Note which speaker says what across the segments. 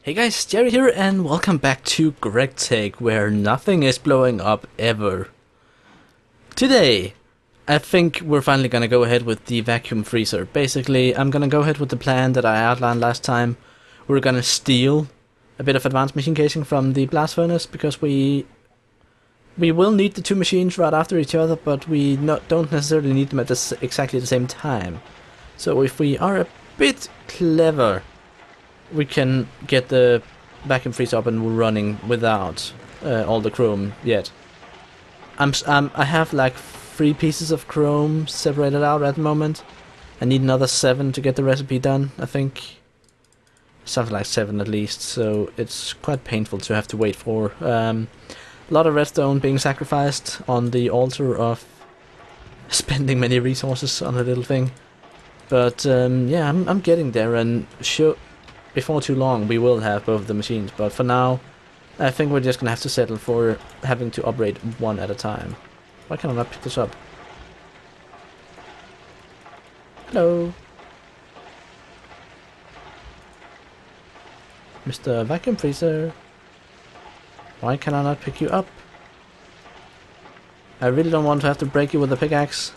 Speaker 1: Hey guys, Jerry here and welcome back to GregTech, where nothing is blowing up ever. Today, I think we're finally gonna go ahead with the vacuum freezer. Basically, I'm gonna go ahead with the plan that I outlined last time. We're gonna steal a bit of advanced machine casing from the blast furnace, because we will need the two machines right after each other, but we don't necessarily need them at exactly the same time. So if we are a bit clever, we can get the vacuum freezer up and running without all the chrome yet. I have like 3 pieces of chrome separated out at the moment. I need another 7 to get the recipe done, I think. Something like 7 at least, so it's quite painful to have to wait for. A lot of redstone being sacrificed on the altar of spending many resources on a little thing. But yeah, I'm getting there, and before too long we will have both of the machines, but for now I think we're just gonna have to settle for having to operate one at a time. Why can I not pick this up? Hello, Mr. Vacuum Freezer. Why can I not pick you up? I really don't want to have to break you with a pickaxe.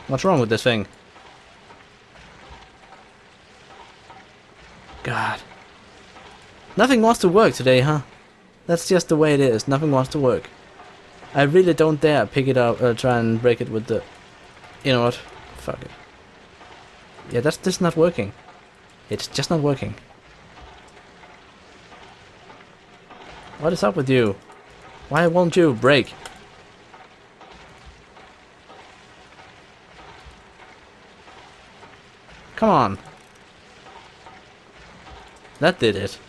Speaker 1: What's wrong with this thing? God. Nothing wants to work today, huh? That's just the way it is. Nothing wants to work. I really don't dare pick it up or try and break it with the... You know what? Fuck it. Yeah, that's just not working. It's just not working. What is up with you? Why won't you break? Come on. That did it.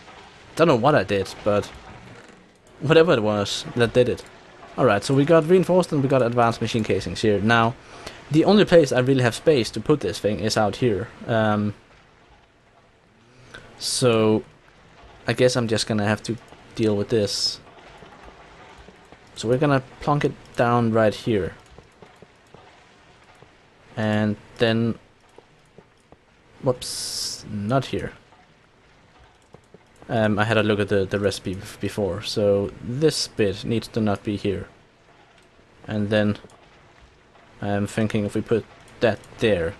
Speaker 1: Don't know what I did, but whatever it was, that did it. Alright, so we got reinforced and we got advanced machine casings here. Now, the only place I really have space to put this thing is out here. So, I guess I'm just gonna have to deal with this. So we're gonna plonk it down right here. And then... Whoops, not here. I had a look at the recipe before, so this bit needs to not be here. And then I'm thinking if we put that there,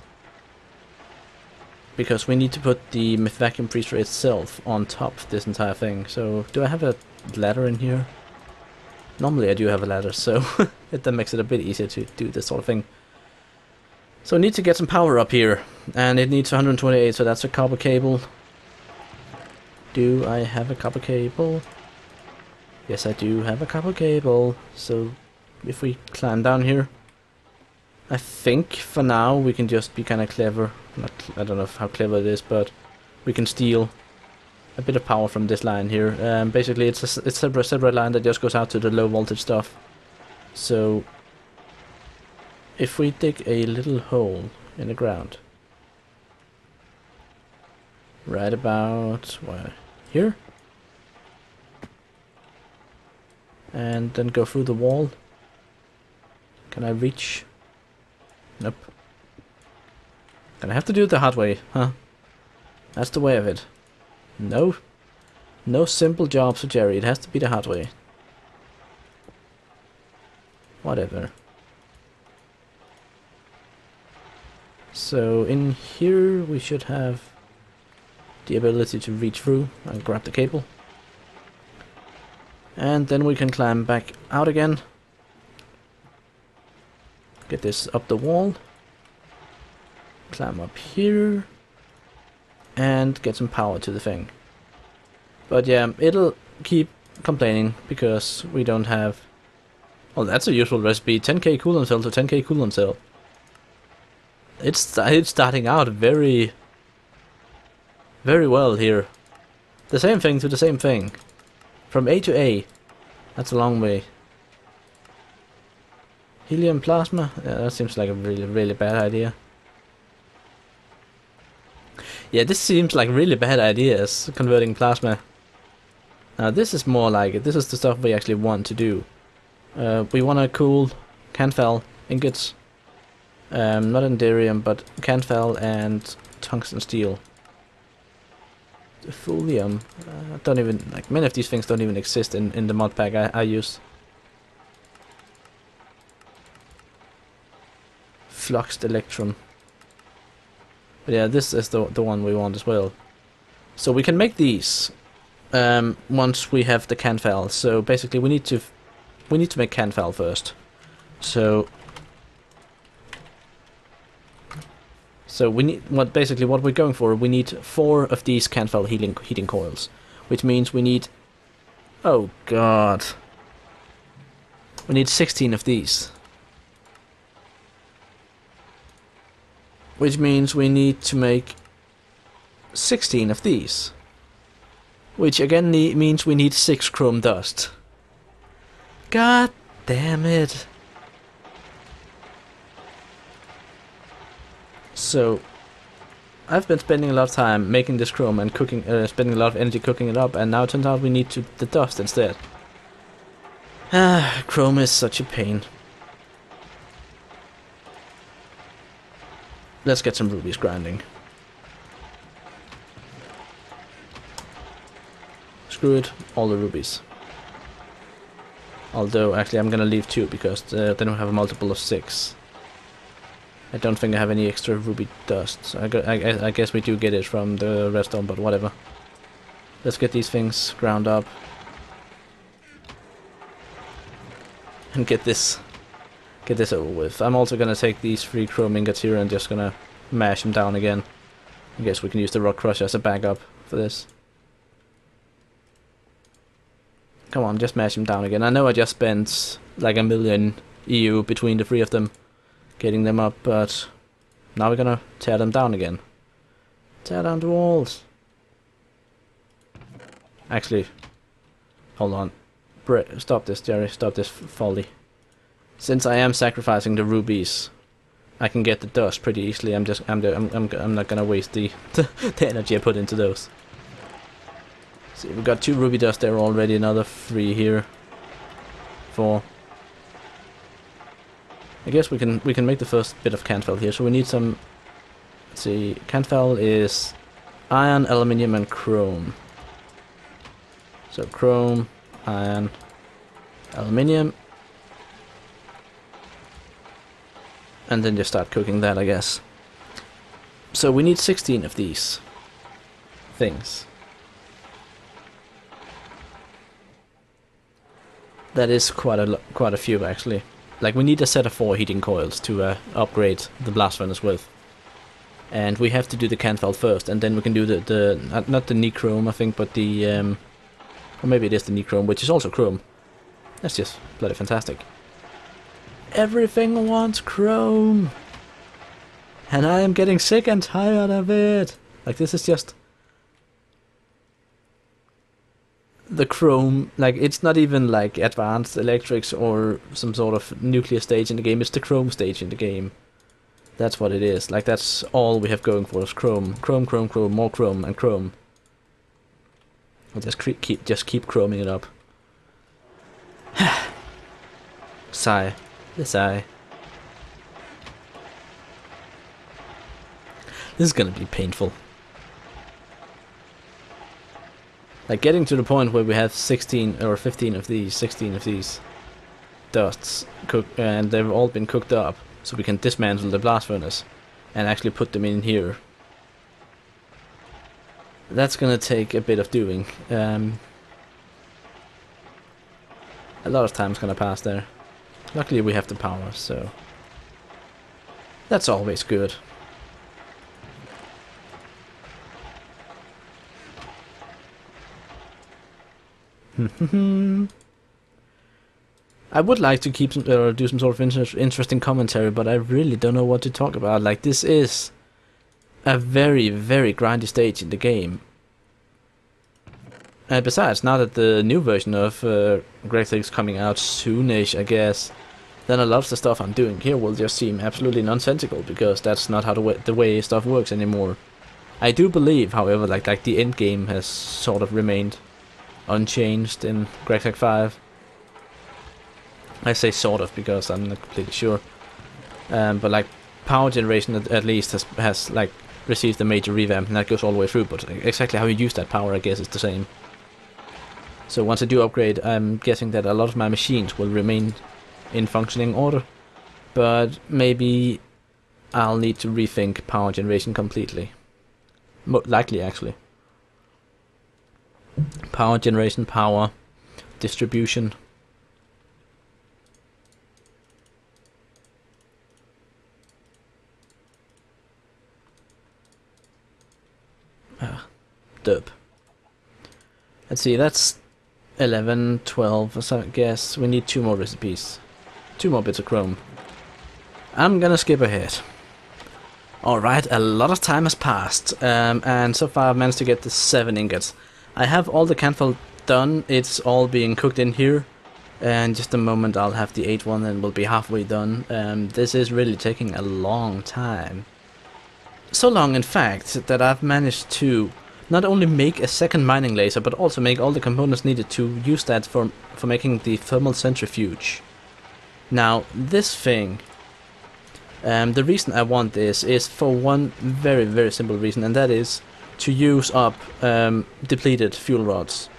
Speaker 1: because we need to put the vacuum freezer itself on top of this entire thing. So do I have a ladder in here? Normally I do have a ladder, so that makes it a bit easier to do this sort of thing. So I need to get some power up here, and it needs 128, so that's a copper cable. Do I have a copper cable? Yes, I do have a copper cable. So if we climb down here, I think for now we can just be kind of clever. I don't know how clever it is, but we can steal a bit of power from this line here. Basically, it's a separate line that just goes out to the low voltage stuff. So if we dig a little hole in the ground, right about here, and then go through the wall. Can I reach? Nope. Gonna have to do it the hard way, huh? That's the way of it. No simple jobs for Jerry. It has to be the hard way. Whatever. So in here we should have the ability to reach through and grab the cable. And then we can climb back out again. Get this up the wall. Climb up here. And get some power to the thing. But yeah, it'll keep complaining because we don't have... Oh, that's a useful recipe. 10k cooldown cell to 10k cooldown cell. It's starting out very well here. The same thing to the same thing. From A to A. That's a long way. Helium plasma? Yeah, that seems like a really bad idea. Yeah, this seems like really bad ideas, converting plasma. Now this is more like it. This is the stuff we actually want to do. We want to cool Canfell ingots Not Enderium, but Canfell and tungsten steel. Thulium. Don't even, like, many of these things don't even exist in the mod pack I use. Fluxed electrum. But yeah, this is the one we want as well. So we can make these once we have the Canfell. So basically, we need to make Canfell first. So we need what we're going for. We need 4 of these Canfell heating coils, which means we need. Oh god. We need 16 of these. Which means we need to make 16 of these. Which again means we need 6 chrome dust. God damn it. So, I've been spending a lot of time making this chrome and cooking, spending a lot of energy cooking it up, and now it turns out we need the dust instead. Ah, chrome is such a pain. Let's get some rubies grinding. Screw it, all the rubies. Although, actually, I'm gonna leave 2 because they don't have a multiple of 6. I don't think I have any extra ruby dust. So I guess we do get it from the redstone, but whatever. Let's get these things ground up. And get this over with. I'm also gonna take these 3 chrome ingots here and just gonna mash them down again. I guess we can use the rock crusher as a backup for this. Come on, just mash them down again. I know I just spent like a million EU between the 3 of them, getting them up, but now we're gonna tear them down again. Tear down the walls. Actually, hold on. Stop this, Jerry. Stop this folly. Since I am sacrificing the rubies, I can get the dust pretty easily. I'm not gonna waste the the energy I put into those. See, we got 2 ruby dust there already. Another 3 here. 4. I guess we can make the first bit of Canfell here. So we need some. Let's see. Canfell is iron, aluminium, and chrome. So chrome, iron, aluminium, and then just start cooking that, I guess. So we need 16 of these things. That is quite a few actually. Like, we need a set of 4 heating coils to upgrade the blast furnace with. And we have to do the Canfell first, and then we can do the not the Nechrome, I think, but the or maybe it is the Nechrome, which is also chrome. That's just bloody fantastic. Everything wants chrome, and I am getting sick and tired of it. Like, this is just the chrome. Like, it's not even like advanced electrics or some sort of nuclear stage in the game. It's the chrome stage in the game. That's what it is. Like, that's all we have going for us. Chrome, chrome, chrome, chrome, more chrome, and chrome. We'll just keep chroming it up. Sigh. The sigh. This is gonna be painful. Like, getting to the point where we have 16 or 15 of these, 16 of these dusts cooked, and they've all been cooked up, so we can dismantle the blast furnace and actually put them in here. That's gonna take a bit of doing. A lot of time's gonna pass there. Luckily we have the power, so that's always good. I would like to keep do some sort of interesting commentary, but I really don't know what to talk about. Like, this is a very, very grindy stage in the game. And besides, now that the new version of GregTech is coming out soonish, I guess, then a lot of the stuff I'm doing here will just seem absolutely nonsensical, because that's not how the way stuff works anymore. I do believe, however, like the end game has sort of remained unchanged in GregTech 5. I say sort of because I'm not completely sure. But like power generation at least has like received a major revamp, and that goes all the way through, but exactly how you use that power I guess is the same. So once I do upgrade, I'm guessing that a lot of my machines will remain in functioning order, but maybe I'll need to rethink power generation completely. Likely actually. Power generation, power distribution. Derp. Let's see, that's 11, 12, so I guess we need 2 more recipes. 2 more bits of chrome. I'm gonna skip ahead. Alright, a lot of time has passed, and so far I've managed to get the 7 ingots. I have all the canfall done, it's all being cooked in here, and just a moment I'll have the 8th one and we'll be halfway done. This is really taking a long time. So long in fact that I've managed to not only make a second mining laser, but also make all the components needed to use that for making the thermal centrifuge. Now, this thing, the reason I want this is for one very, very simple reason, and that is to use up depleted fuel rods.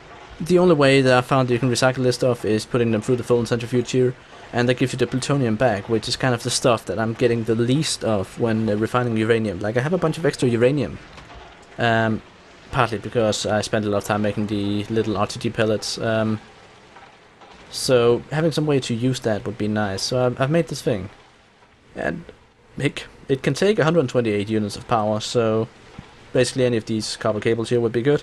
Speaker 1: The only way that I found that you can recycle this stuff is putting them through the thermal centrifuge here, and that gives you the plutonium back, which is kind of the stuff that I'm getting the least of when refining uranium. Like, I have a bunch of extra uranium. Partly because I spent a lot of time making the little RTG pellets, so having some way to use that would be nice. So I've made this thing, and it can take 128 units of power, so basically any of these copper cables here would be good.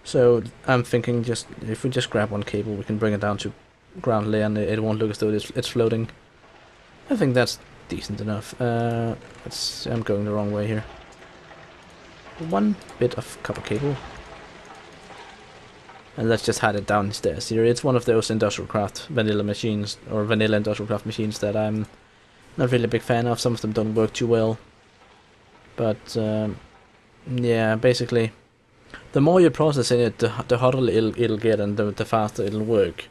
Speaker 1: So I'm thinking just if we just grab one cable, we can bring it down to ground layer and it won't look as though it's floating. I think that's decent enough. I'm going the wrong way here. 1 bit of copper cable, and let's just hide it downstairs here. It's one of those InventoryTweaks vanilla machines, or vanilla InventoryTweaks machines that I'm not really a big fan of. Some of them don't work too well, but yeah, basically the more you process in it, the hotter it'll get, and the faster it'll work.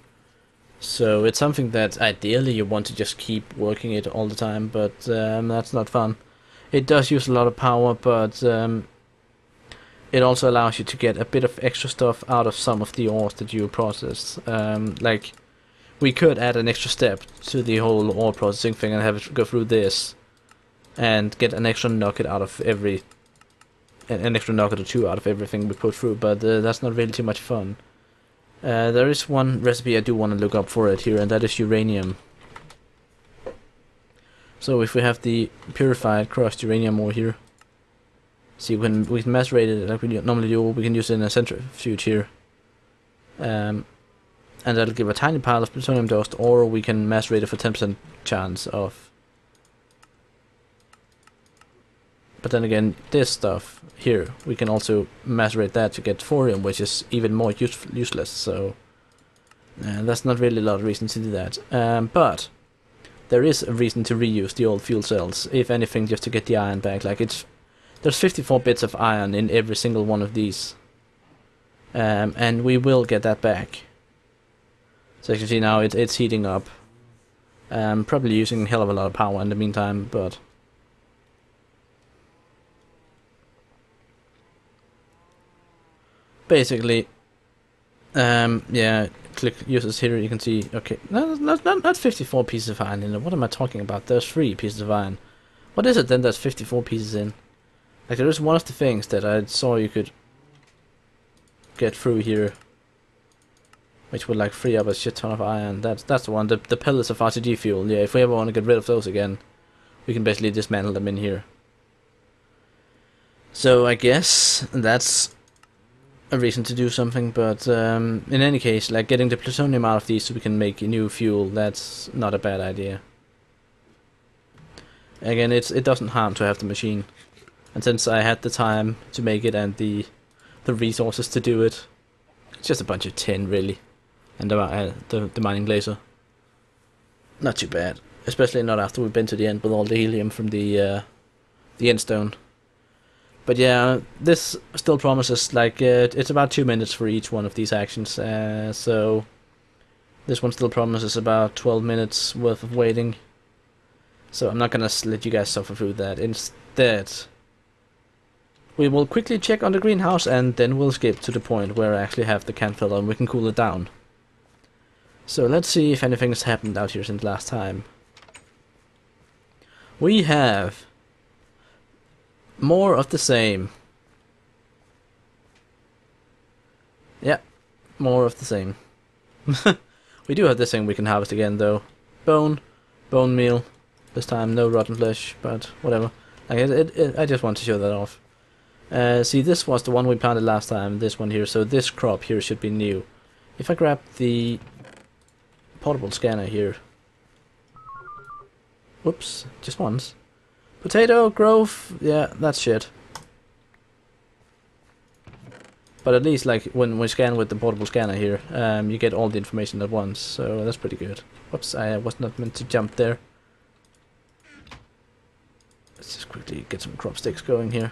Speaker 1: So it's something that ideally you want to just keep working it all the time, but that's not fun. It does use a lot of power, but it also allows you to get a bit of extra stuff out of some of the ores that you process. Like, we could add an extra step to the whole ore processing thing and have it go through this, and get an extra nugget out of an extra nugget or 2 out of everything we put through, but that's not really too much fun. There is one recipe I do want to look up for it here, and that is uranium. So if we have the purified crushed uranium ore here, see, when we can macerate it like we normally do, we can use it in a centrifuge here. And that'll give a tiny pile of plutonium dust, or we can macerate it for 10% chance of. But then again, this stuff here, we can also macerate that to get thorium, which is even more useless, so that's not really a lot of reason to do that. But there is a reason to reuse the old fuel cells, if anything, just to get the iron back. Like, there's 54 bits of iron in every single one of these, and we will get that back. So as you can see now, it's heating up. Probably using a hell of a lot of power in the meantime, but basically, yeah, click uses here, you can see, okay, no, not 54 pieces of iron in it. What am I talking about? There's 3 pieces of iron. What is it then there's 54 pieces in? Like, there is one of the things that I saw you could get through here, which would like free up a shit ton of iron. That's the one, the pellets of RTG fuel. Yeah, if we ever want to get rid of those again, we can basically dismantle them in here. So I guess that's a reason to do something, but in any case, like, getting the plutonium out of these so we can make new fuel, that's not a bad idea. Again, it doesn't harm to have the machine. And since I had the time to make it and the resources to do it, it's just a bunch of tin, really. And the mining laser. Not too bad. Especially not after we've been to the end with all the helium from the end stone. But yeah, this still promises, like, it's about 2 minutes for each one of these actions. So this one still promises about 12 minutes worth of waiting. So I'm not gonna let you guys suffer through that. Instead, we will quickly check on the greenhouse and then we'll skip to the point where I actually have the can filler and we can cool it down. So let's see if anything has happened out here since last time. We have more of the same. Yeah, more of the same. We do have this thing we can harvest again though. Bone meal. This time no rotten flesh, but whatever. I just want to show that off. See, this was the one we planted last time, this one here, so this crop here should be new. If I grab the portable scanner here. Whoops, just once. Potato, growth, yeah, that's shit. But at least, like, when we scan with the portable scanner here, you get all the information at once, so that's pretty good. Whoops, I was not meant to jump there. Let's just quickly get some crop sticks going here.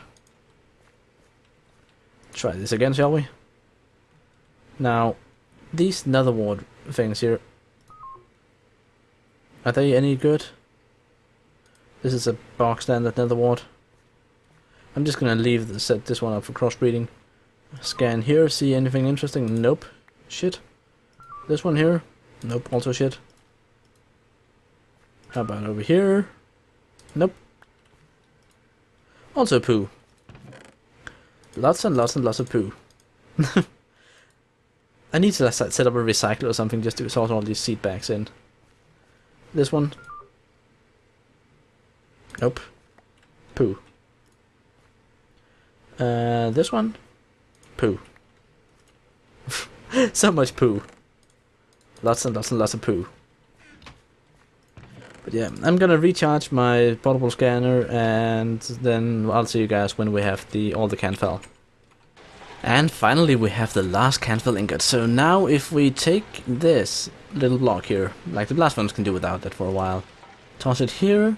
Speaker 1: Try this again, shall we? Now, these nether wart things here, are they any good? This is a box standard nether wart. I'm just gonna set this one up for crossbreeding. Scan here, see anything interesting? Nope. Shit. This one here? Nope, also shit. How about over here? Nope. Also poo. Lots and lots and lots of poo. I need to set up a recycler or something just to sort all these seed bags in. This one. Nope. Poo. This one. Poo. So much poo. Lots and lots and lots of poo. But yeah, I'm gonna recharge my portable scanner and then I'll see you guys when we have all the canfell. And finally we have the last canfell ingot. So now if we take this little block here, like the blast ones can do without that for a while, toss it here,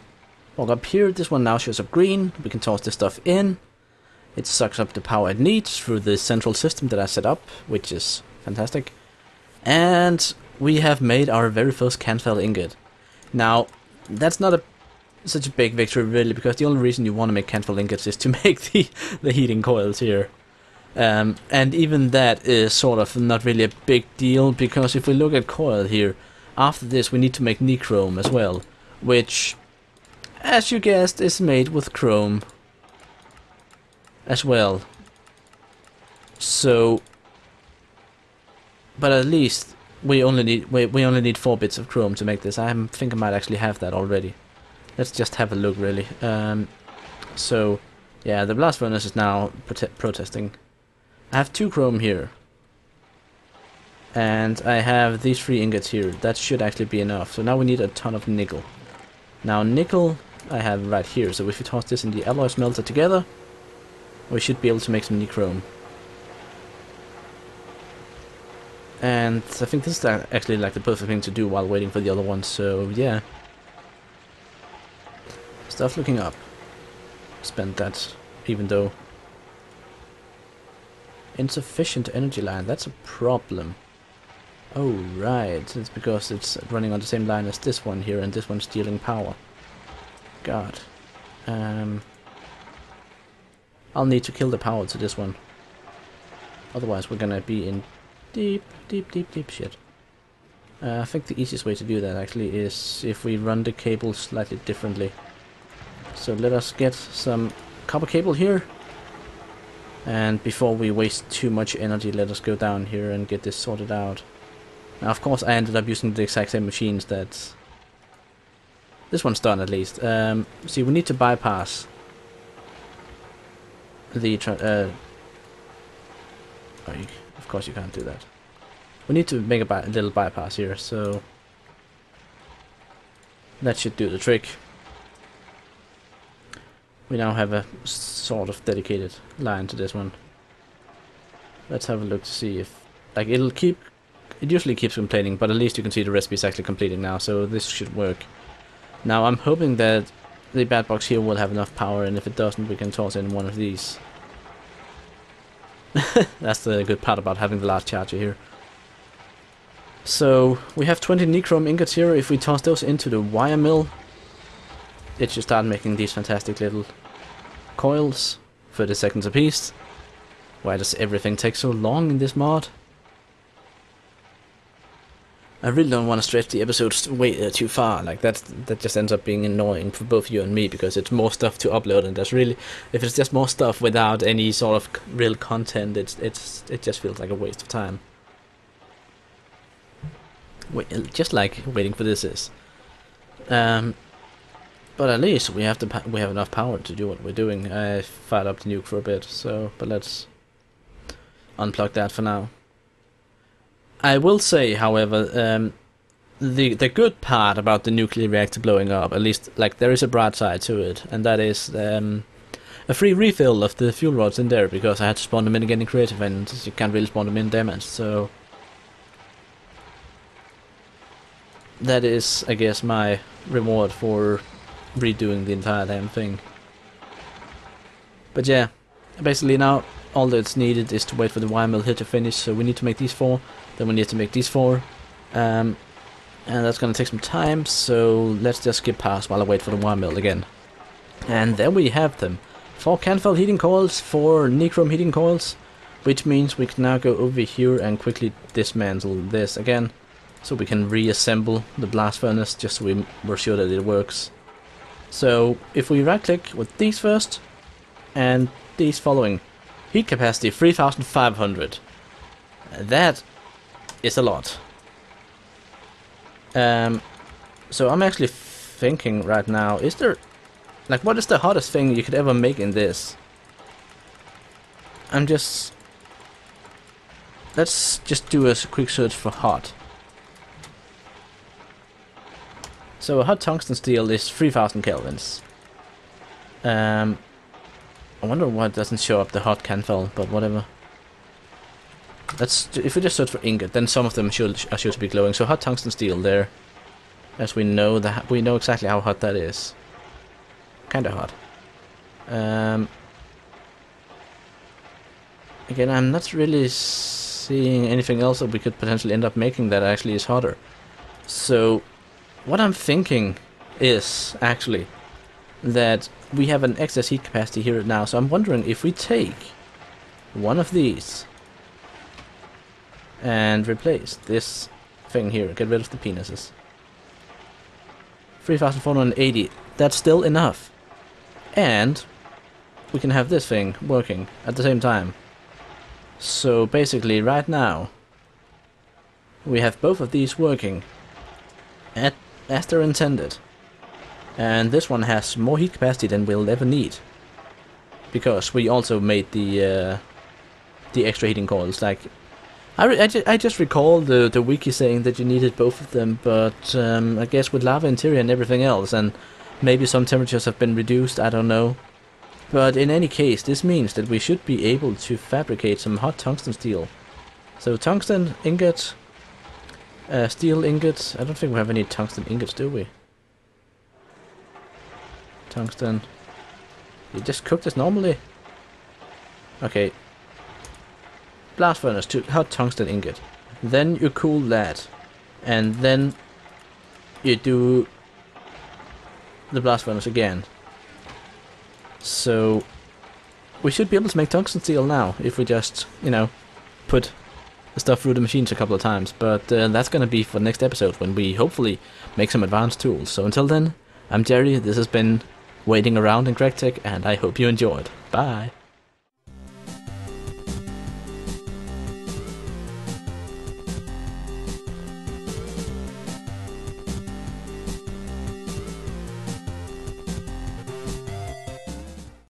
Speaker 1: walk up here, this one now shows up green, we can toss this stuff in, it sucks up the power it needs through the central system that I set up, which is fantastic, and we have made our very first canfell ingot. Now, that's not such a big victory really, because the only reason you want to make canfell ingots is to make the heating coils here. And even that is sort of not really a big deal, because if we look at coil here, after this we need to make nichrome as well, which, as you guessed, is made with chrome as well. So, but at least we only need 4 bits of chrome to make this. I think I might actually have that already. Let's just have a look really. So yeah, the blast furnace is now protesting. I have 2 chrome here, and I have these 3 ingots here. That should actually be enough. So now we need a ton of nickel. Now nickel I have right here, so if we toss this in the alloy smelter together, we should be able to make some nichrome. And I think this is actually like the perfect thing to do while waiting for the other ones, so yeah. Stuff looking up. Spent that, even though... Insufficient energy line, that's a problem. Oh right, it's because it's running on the same line as this one here, and this one's stealing power. God. I'll need to kill the power to this one. Otherwise we're gonna be in deep shit. I think the easiest way to do that actually is if we run the cable slightly differently. So let us get some copper cable here. And before we waste too much energy, let us go down here and get this sorted out. Now of course I ended up using the exact same machines that... This one's done at least. See, we need to bypass the... of course you can't do that. We need to make a little bypass here, so... That should do the trick. We now have a sort of dedicated line to this one. Let's have a look to see if... Like, it usually keeps complaining, but at least you can see the recipe is actually completing now, so this should work. Now, I'm hoping that the bat box here will have enough power, and if it doesn't, we can toss in one of these. That's the good part about having the large charger here. So, we have 20 nichrome ingots here. If we toss those into the wire mill, it should start making these fantastic little coils, 30 seconds apiece. Why does everything take so long in this mod? I really don't want to stretch the episodes way too far. Like that just ends up being annoying for both you and me, because it's more stuff to upload, and there's really, if it's just more stuff without any sort of real content, it just feels like a waste of time. Just like waiting for this is. But at least we have enough power to do what we're doing. I fired up the nuke for a bit, so but let's unplug that for now. I will say, however, the good part about the nuclear reactor blowing up, at least like there is a bright side to it, and that is a free refill of the fuel rods in there, because I had to spawn them in again in creative, and you can't really spawn them in damaged, so that is, I guess, my reward for redoing the entire damn thing. But yeah, basically now all that's needed is to wait for the wire mill here to finish, so we need to make these 4, then we need to make these 4, and that's gonna take some time, so let's just skip past while I wait for the wire mill again. And there we have them. 4 Canfell heating coils, 4 Nichrome heating coils, which means we can now go over here and quickly dismantle this again, so we can reassemble the blast furnace, just so we're sure that it works. So if we right click with these first, and these following, heat capacity 3500. That is a lot. So I'm actually thinking right now, is there, like, what is the hottest thing you could ever make in this? Let's just do a quick search for hot. So a hot tungsten steel is 3000 kelvins. I wonder why it doesn't show up the hot Canfell, but whatever. If we just search for ingot, then some of them are sure to be glowing. So hot tungsten steel there, as we know exactly how hot that is. Kinda hot. Again, I'm not really seeing anything else that we could potentially end up making that actually is hotter. So what I'm thinking is actually that we have an excess heat capacity here now, so I'm wondering if we take one of these and replace this thing here, get rid of the penises. 3480, that's still enough. And we can have this thing working at the same time. So basically right now we have both of these working as they're intended. And this one has more heat capacity than we'll ever need, because we also made the extra heating coils. Like, I just recall the wiki saying that you needed both of them, but I guess with lava interior and everything else, and maybe some temperatures have been reduced, I don't know. But in any case, this means that we should be able to fabricate some hot tungsten steel. So tungsten ingot, steel ingots. I don't think we have any tungsten ingots, do we? Tungsten. You just cook this normally? Okay. Blast furnace to hot tungsten ingot. Then you cool that. And then you do the blast furnace again. So we should be able to make tungsten steel now if we just, you know, put the stuff through the machines a couple of times. But that's gonna be for the next episode, when we hopefully make some advanced tools. So until then, I'm Jerry. This has been Waiting Around in GregTech, and I hope you enjoyed. Bye!